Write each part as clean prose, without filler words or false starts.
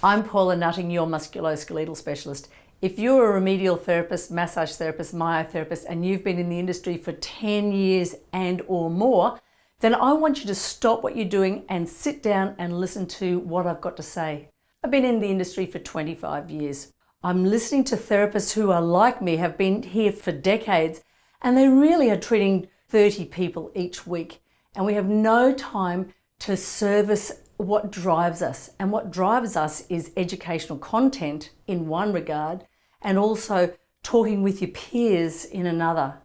I'm Paula Nutting, your musculoskeletal specialist. If you're a remedial therapist, massage therapist, myotherapist, and you've been in the industry for 10 years and or more, then I want you to stop what you're doing and sit down and listen to what I've got to say. I've been in the industry for 25 years. I'm listening to therapists who are like me, have been here for decades, and they really are treating 30 people each week. And we have no time to service what drives us. And what drives us is educational content in one regard, and also talking with your peers in another.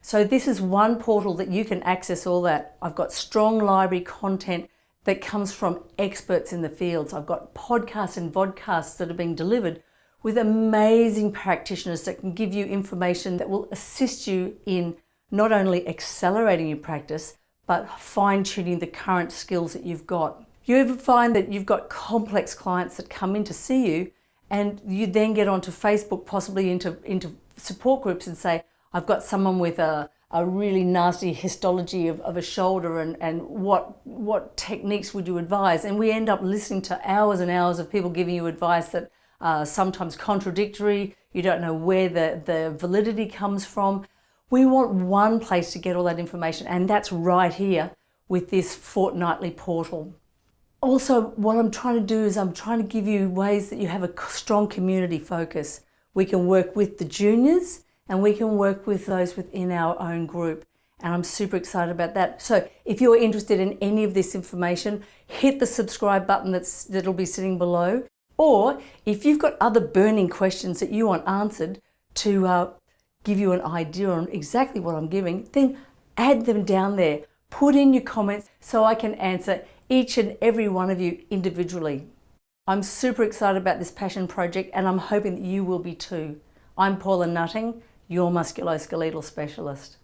So this is one portal that you can access all that. I've got strong library content that comes from experts in the fields. I've got podcasts and vodcasts that are being delivered with amazing practitioners that can give you information that will assist you in not only accelerating your practice, but fine-tuning the current skills that you've got. You ever find that you've got complex clients that come in to see you, and you then get onto Facebook, possibly into support groups, and say, I've got someone with a really nasty histology of a shoulder, and what techniques would you advise? And we end up listening to hours and hours of people giving you advice that sometimes contradictory. You don't know where the validity comes from. We want one place to get all that information, and that's right here with this fortnightly portal. Also, what I'm trying to do is I'm trying to give you ways that you have a strong community focus. We can work with the juniors and we can work with those within our own group. And I'm super excited about that. So if you're interested in any of this information, hit the subscribe button that'll be sitting below. Or if you've got other burning questions that you want answered to give you an idea on exactly what I'm giving, then add them down there. Put in your comments so I can answer each and every one of you individually. I'm super excited about this passion project, and I'm hoping that you will be too. I'm Paula Nutting, your musculoskeletal specialist.